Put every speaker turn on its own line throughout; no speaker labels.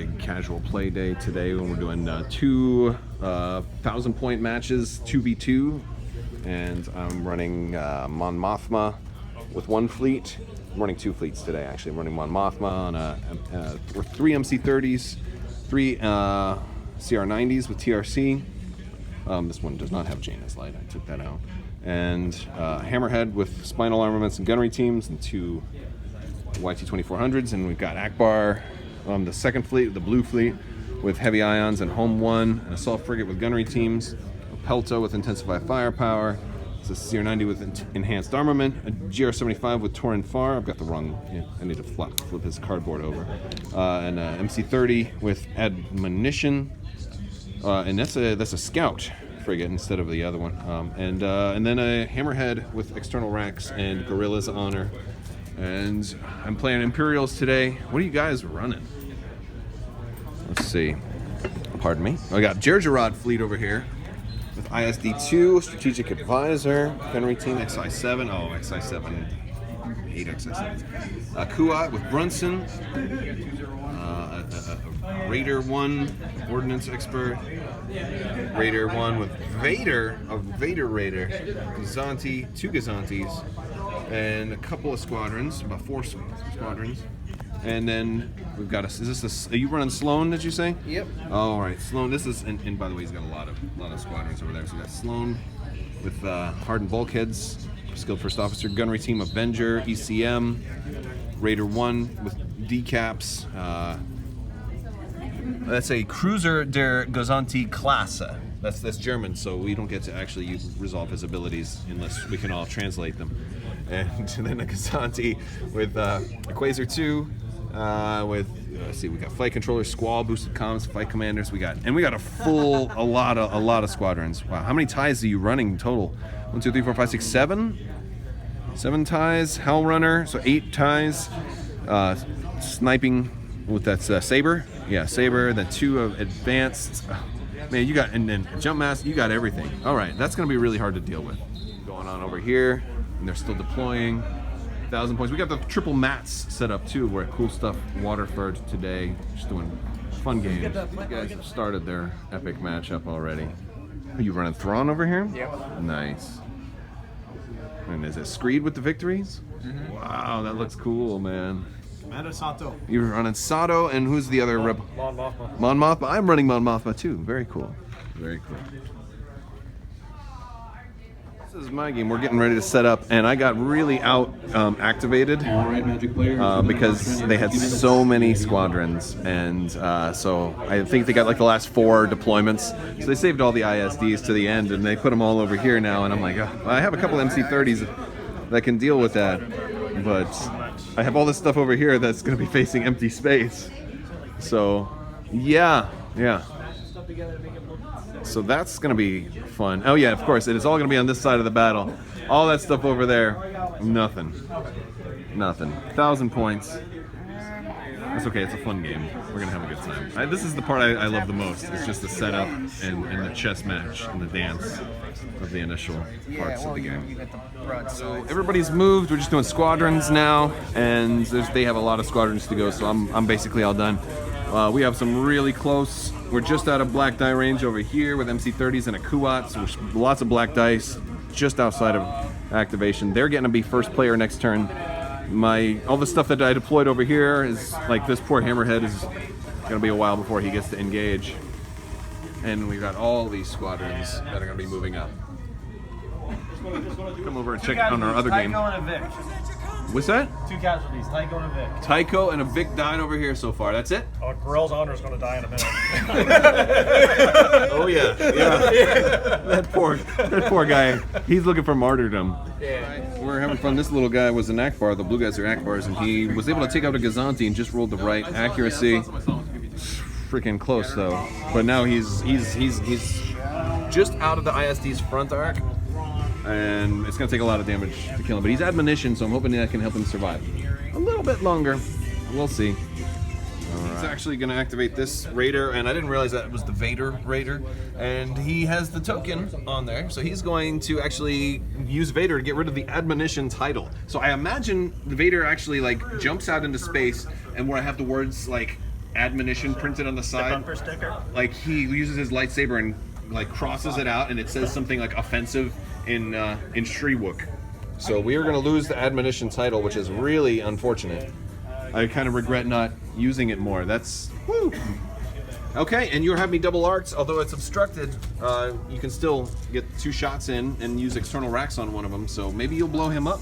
big casual play day today when we're doing two 1,000-point matches, 2v2, and I'm running Mon Mothma with one fleet. I'm running two fleets today, actually. I'm running Mon Mothma on three MC30s, three CR90s with TRC. This one does not have Jaina's light, I took that out. And Hammerhead with spinal armaments and gunnery teams, and two YT-2400s, and we've got Akbar on the second fleet, the blue fleet, with heavy ions and Home 1, an assault frigate with gunnery teams, a Pelto with intensified firepower, it's a CR-90 with enhanced armament, a GR-75 with Torin Far. I've got the wrong, I need to flip his cardboard over, and a MC-30 with admonition, and that's a scout frigate instead of the other one, and then a Hammerhead with external racks and Gorilla's Honor. And I'm playing Imperials today. What are you guys running? Let's see. Pardon me. I got Jerjerrod fleet over here with ISD-2, Strategic Advisor, Gunnery Team, XI-7. Oh, XI-7. I hate XI-7. Kuat with Brunson. Raider 1, Ordnance Expert. Raider 1 with Vader, a Vader Raider. Gazanti, two Gazantis. And a couple of squadrons, about 4 squadrons. And then we've got are you running Sloan, did you say?
Yep.
All right, Sloan, this is, and by the way, he's got a lot of squadrons over there. So we got Sloan with hardened bulkheads, skilled first officer, gunnery team, Avenger, ECM, Raider 1 with decaps. That's a Cruiser der Gazanti Klasse. That's German, so we don't get to actually resolve his abilities unless we can all translate them. And then a Gazanti with a Quasar 2, with let's see, we got flight controllers, squall, boosted comms, flight commanders. We got a lot of squadrons. Wow, how many ties are you running total? 1, 2, 3, 4, 5, 6, 7. 7 ties. Hell Runner, so 8 ties. Sniping with that Saber. Yeah, Saber. Then 2 of advanced. Man, you got, and then jump mass. You got everything. All right, that's gonna be really hard to deal with. Going on over here. And they're still deploying. 1,000 points. We got the triple mats set up too. We're at Cool Stuff Waterford today. Just doing fun games. These guys have started their epic matchup already. Are you running Thrawn over here?
Yep.
Nice. And is it Screed with the victories? Mm-hmm. Wow, that looks cool, man.
Commander Sato.
You're running Sato, and who's the other rebel?
Mon Mothma.
Mon Mothma. I'm running Mon Mothma too. Very cool. Very cool. This is my game. We're getting ready to set up, and I got really activated because they had so many squadrons, and so I think they got like the last 4 deployments. So they saved all the ISDs to the end, and they put them all over here now. And I'm like, I have a couple MC30s that can deal with that, but I have all this stuff over here that's going to be facing empty space. So yeah. So that's going to be fun. Oh yeah, of course, it is all going to be on this side of the battle. All that stuff over there, nothing. 1,000 points. That's okay, it's a fun game. We're going to have a good time. This is the part I love the most. It's just the setup and the chess match and the dance of the initial parts of the game. So everybody's moved. We're just doing squadrons now, and they have a lot of squadrons to go, so I'm basically all done. We have some really close. We're just out of black die range over here with MC30s and a Kuat, so lots of black dice just outside of activation. They're getting to be first player next turn. All the stuff that I deployed over here is like this poor Hammerhead is gonna be a while before he gets to engage. And we've got all these squadrons that are gonna be moving up. Come over and check on our other game.
Tycho and a Vic.
What's that?
2 casualties, Tycho and a Vic.
Tycho and a Vic died over here so far. That's it?
Gorilla's Honor is going to die in a minute.
Oh yeah. That poor guy. He's looking for martyrdom.
Yeah.
We're having fun. This little guy was an Akbar. The blue guys are Akbars, and he was able to take out a Gazanti and just rolled the right accuracy. Freaking close though. But now he's just out of the ISD's front arc. And it's going to take a lot of damage to kill him. But he's admonition, so I'm hoping that can help him survive. A little bit longer. We'll see. He's actually going to activate this Raider, and I didn't realize that it was the Vader Raider. And he has the token on there, so he's going to actually use Vader to get rid of the admonition title. So I imagine the Vader actually like jumps out into space, and where I have the words like admonition printed on the
The
side.
bumper sticker.
Like he uses his lightsaber and like crosses it out, and it says something like offensive in Shriwook. So we are going to lose the admonition title, which is really unfortunate. I kind of regret not using it more. That's woo. Okay, and you have me double arcs. Although it's obstructed, you can still get 2 shots in and use external racks on one of them. So maybe you'll blow him up.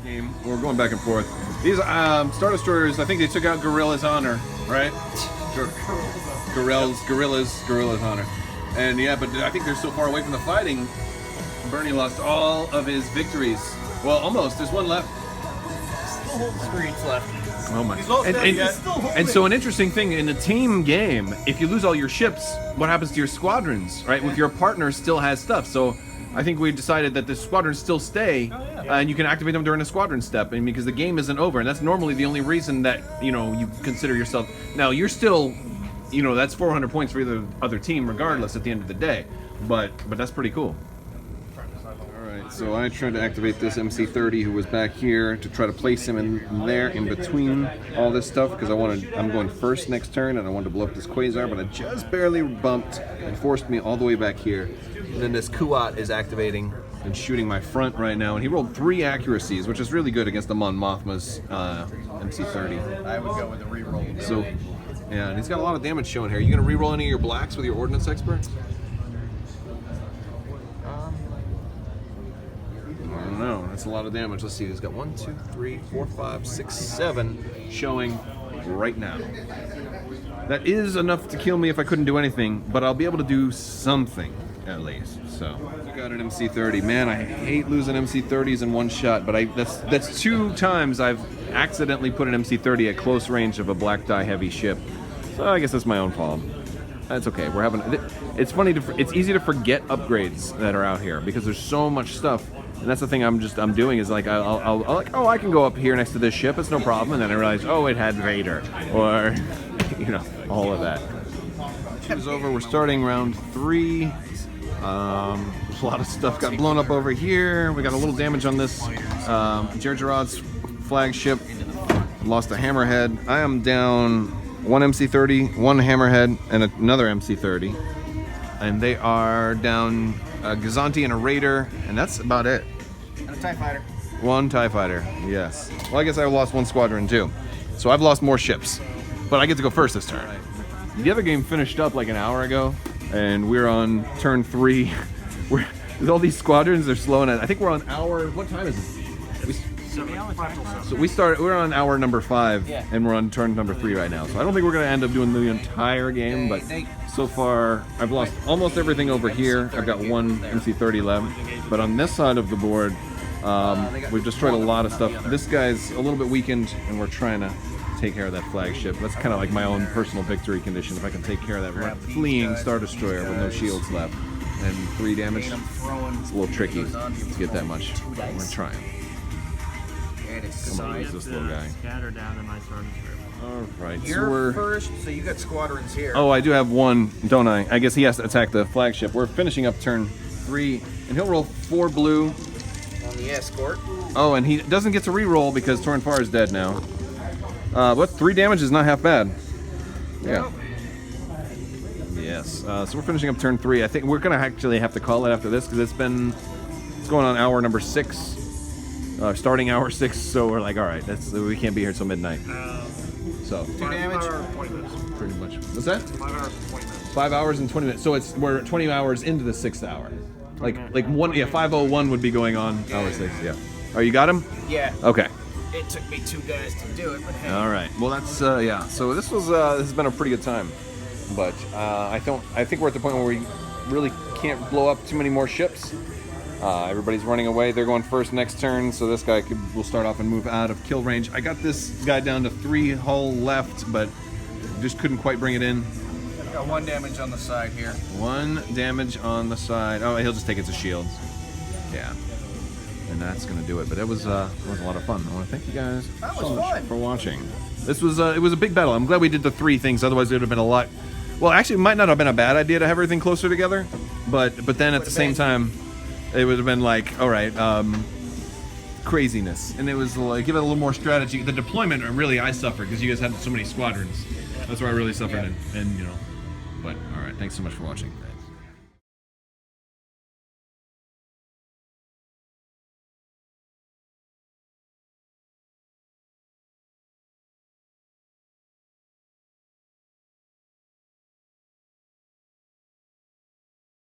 Game. We're going back and forth. These Star Destroyers, I think they took out Gorilla's honor, right? Gorilla's honor. And yeah, but I think they're so far away from the fighting. Bernie lost all of his victories. Well, almost. There's one left.
Still hold the screens left.
Oh my!
He's not dead yet.
And so an interesting thing in a team game, if you lose all your ships, what happens to your squadrons, right? If your partner still has stuff, so I think we decided that the squadrons still stay, and you can activate them during a squadron step, and because the game isn't over, and that's normally the only reason that you consider yourself. Now you're still, that's 400 points for either other team, regardless at the end of the day, but that's pretty cool. So I tried to activate this MC30 who was back here to try to place him in there in between all this stuff because I'm going first next turn and I wanted to blow up this Quasar, but I just barely bumped and forced me all the way back here. And then this Kuat is activating and shooting my front right now, and he rolled 3 accuracies, which is really good against the Mon Mothma's MC30.
I would go with the reroll.
So, yeah, and he's got a lot of damage showing here. Are you going to reroll any of your blacks with your Ordnance Expert? I don't know. That's a lot of damage. Let's see. He's got 1, 2, 3, 4, 5, 6, 7 showing right now. That is enough to kill me if I couldn't do anything, but I'll be able to do something at least. So I got an MC30. Man, I hate losing MC30s in one shot, but that's 2 times I've accidentally put an MC30 at close range of a black die heavy ship. So I guess that's my own fault. That's okay. We're having. It's funny it's easy to forget upgrades that are out here because there's so much stuff. And that's the thing I'm doing is like I'll like, oh, I can go up here next to this ship, it's no problem, and then I realize, oh, it had Vader, or all of that. It's over. We're starting round 3. A lot of stuff got blown up over here. We got a little damage on this Jar Jarad's flagship. Lost a hammerhead. I am down 1 MC30, 1 hammerhead, and another MC30, and they are down a Gazanti and a Raider, and that's about it.
And a TIE Fighter.
1 TIE Fighter, yes. Well, I guess I lost 1 squadron too. So I've lost more ships. But I get to go first this turn. The other game finished up like an hour ago, and we're on turn 3. With all these squadrons, they're slowing it. I think we're on hour, what time is it? We're on hour number 5, and we're on turn number 3 right now. So I don't think we're going to end up doing the entire game, but so far I've lost almost everything over here. I've got 1 MC30 left, but on this side of the board, we've destroyed a lot of stuff. This guy's a little bit weakened, and we're trying to take care of that flagship. That's kind of like my own personal victory condition. If I can take care of that fleeing Star Destroyer with no shields left and 3 damage, it's a little tricky to get that much. We're trying. Come on, use this little guy. Alright, so
You're first, so you got squadrons here.
Oh, I do have 1, don't I? I guess he has to attack the flagship. We're finishing up turn 3, and he'll roll 4 blue.
On the escort.
Oh, and he doesn't get to re-roll because Tornfar is dead now. But 3 damage is not half bad. Yeah. Yes. So we're finishing up turn 3. I think we're going to actually have to call it after this because it's going on hour number 6. Starting hour 6, so we're like, all right, we can't be here till midnight. So
2 damage.
pretty much. What's that?
5 hours and 20 minutes.
5 hours and 20 minutes. So we're 20 hours into the 6th hour. Like 5:01 would be going on hour 6. Yeah. Oh, you got him?
Yeah.
Okay.
It took me 2 guys to do it, but hey.
All right. Well, that's yeah. So this has been a pretty good time, but I think we're at the point where we really can't blow up too many more ships. Everybody's running away. They're going first next turn, so this guy will start off and move out of kill range. I got this guy down to 3 hull left, but just couldn't quite bring it in.
Got 1 damage on the side here.
1 damage on the side. Oh, he'll just take it to shields. Yeah. And that's gonna do it. But it was a lot of fun. I want to thank you guys so much for watching. This was it was a big battle. I'm glad we did the 3 things. Otherwise, it would have been a lot. Well, actually, it might not have been a bad idea to have everything closer together. But then at the same time, it would have been like, all right, craziness, and it was like give it a little more strategy. The deployment, really, I suffered because you guys had so many squadrons. That's where I really suffered, and you know. But all right, thanks so much for watching.